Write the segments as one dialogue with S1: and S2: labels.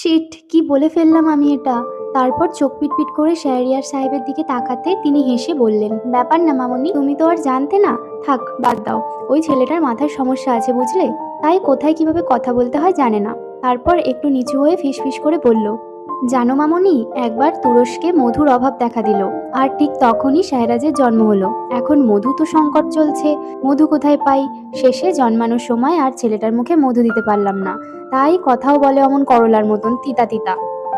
S1: Sheet, কি বলে ফেললাম আমি এটা। তারপর চোখ পিটপিট করে শাহরিয়ার সাহেবের দিকে তাকাতে তিনি হেসে বললেন, ব্যাপার না মামুনি, তুমি তো আর জানতে না। থাক, বাদ দাও। ওই ছেলেটার মাথার সমস্যা আছে বুঝলে, তাই কোথায় কিভাবে কথা বলতে হয় জানে না। তারপর একটু নিচু হয়ে ফিসফিস করে বলল, জানো মামুনি, একবার তুরস্কে মধুর অভাব দেখা দিল, আর ঠিক তখনই শাহরাজের জন্ম হলো। এখন মধু তো সংকট চলছে, মধু কোথায় পাই। শেষে জন্মানোর সময় আর ছেলেটার মুখে মধু দিতে পারলাম না, তাই কথাও বলে অমন করলার মতন তিতা তিতা।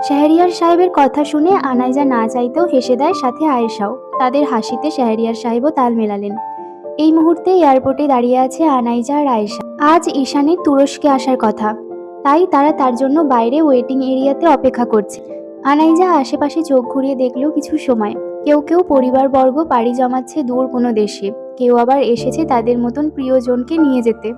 S1: শাহরিয়ার সাহেবের কথা শুনে আনাইজা না চাইতেও হেসে দেয়, সাথে আয়েশাও। তাদের হাসিতে শাহরিয়ার সাহেবও তাল মেলালেন। এই মুহূর্তে এয়ারপোর্টে দাঁড়িয়ে আছে আনাইজা আর আয়েশা। আজ ঈশানের তুরস্কে আসার কথা, তাই তারা তার জন্য বাইরে ওয়েটিং এরিয়াতে অপেক্ষা করছে। আনাইজা আশেপাশে চোখ ঘুরিয়ে দেখলো কিছু সময়। কেউ কেউ পরিবারবর্গ পাড়ি জমাচ্ছে দূর কোনো দেশে, কেউ আবার এসেছে তাদের মতন প্রিয়জনকে নিয়ে যেতে।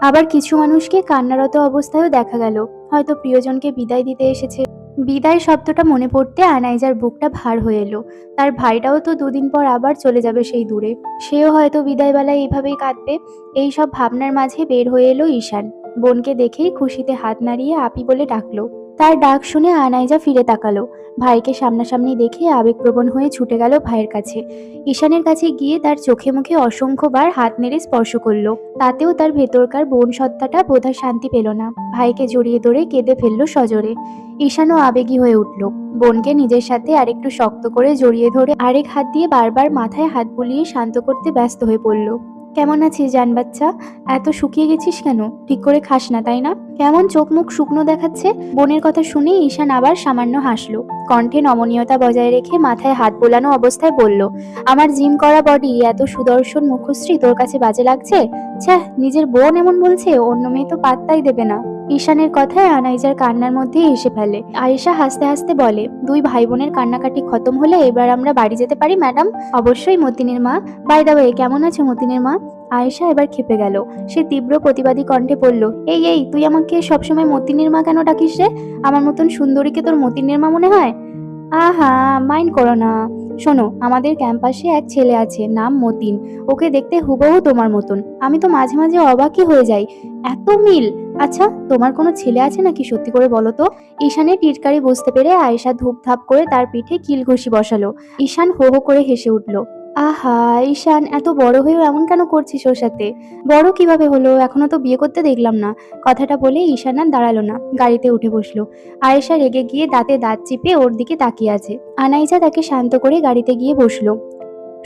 S1: আবার কিছু মানুষকে কান্নারত অবস্থায়ও দেখা গেল, হয়তো প্রিয়জনকে বিদায় দিতে এসেছে। বিদায় শব্দটা মনে পড়তে আনাইজার বুকটা ভার হয়ে এলো। তার ভাইটাও তো দুদিন পর আবার চলে যাবে সেই দূরে, সেও হয়তো বিদায়বেলায় এইভাবেই কাঁদবে। এই সব ভাবনার মাঝে বের হয়ে এলো ঈশান। বোনকে দেখেই খুশিতে হাত নাড়িয়ে আপি বলে ডাকলো। তার ডাক শুনে আনাইজা ফিরে তাকালো। ভাইকে সামনাসামনি দেখে আবেগপ্রবণ হয়ে ছুটে গেল ভাইয়ের কাছে। ঈশানের কাছে গিয়ে তার চোখে মুখে অসংখ্যবার হাত নেড়ে স্পর্শ করলো। তাতেও তার ভেতরকার বোন সত্তাটা বোধহয় শান্তি পেল না। ভাইকে জড়িয়ে ধরে কেঁদে ফেললো সজোরে। ঈশানও আবেগী হয়ে উঠল। বোনকে নিজের সাথে আরেকটু শক্ত করে জড়িয়ে ধরে আরেক হাত দিয়ে বারবার মাথায় হাত বুলিয়ে শান্ত করতে ব্যস্ত হয়ে পড়ল। কেমন আছিস জান বাচ্চা? এত শুকিয়ে গেছিস কেন? ঠিক করে খাস না তাই না? কেমন চোখ মুখ শুকনো দেখাচ্ছে? বোনের কথা শুনে ঈশান আবার সামান্য হাসলো। কণ্ঠে নমনীয়তা বজায় রেখে মাথায় হাত বোলানো অবস্থায় বলল, আমার জিম করা বডি এত সুদর্শন মুখশ্রী তোর কাছে বাজে লাগছে? ছ্যাঃ, নিজের বোন এমন বলছে, অন্য মেয়ে তো পাত্তাই দেবে না। ঈশানের কথায় আনাইজার কান্নার মধ্যে হেসে ফেলে। আয়েশা হাসতে হাসতে বলে, দুই ভাই বোনের কান্নাকাটি খতম হলে এবার আমরা বাড়ি যেতে পারি ম্যাডাম? অবশ্যই মতিনের মা। বাই দা ওয়ে, কেমন আছো মতিনের মা? আয়েশা এবার ক্ষেপে গেল। সে তীব্র প্রতিবাদী কণ্ঠে বলল, এই এই, তুই আমাকে সবসময় মতিনের মা কেন ডাকিস রে? আমার মতন সুন্দরীকে তোর মতিনের মা মনে হয়? আহা, মাইন্ড করো না। শোনো, আমাদের ক্যাম্পাসে এক ছেলে আছে, নাম মতিন। ওকে দেখতে হুবহু তোমার মতন। আমি তো মাঝে মাঝে অবাকই হয়ে যাই, এত মিল। আচ্ছা, তোমার কোনো ছেলে আছে নাকি, সত্যি করে বলো তো? ঈশানের টিটকারি বুঝতে পেরে আয়েশা ধূপধাপ করে তার পিঠে কিল ঘুষি বসালো। ঈশান হো হো করে হেসে উঠল। আহা, ঈশান এত বড় হয়েও এমন কেন করছিস ওর সাথে? বড় কিভাবে হলো, এখনো তো বিয়ে করতে দেখলাম না। কথাটা বলে ঈশান আর দাঁড়ালো না, গাড়িতে উঠে বসলো। আয়েশা রেগে গিয়ে দাঁতে দাঁত চিপে ওর দিকে তাকিয়ে আছে। আনাইজা তাকে শান্ত করে গাড়িতে গিয়ে বসলো।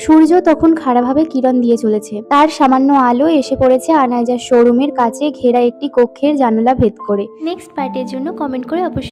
S1: সূর্য তখন খাড়াভাবে কিরণ দিয়ে চলেছে। তার সামান্য আলো এসে পড়েছে আনাইজার শোরুমের কাছে ঘেরা একটি কক্ষের জানালা ভেদ করে। নেক্সট পার্টের জন্য কমেন্ট করে অবশ্যই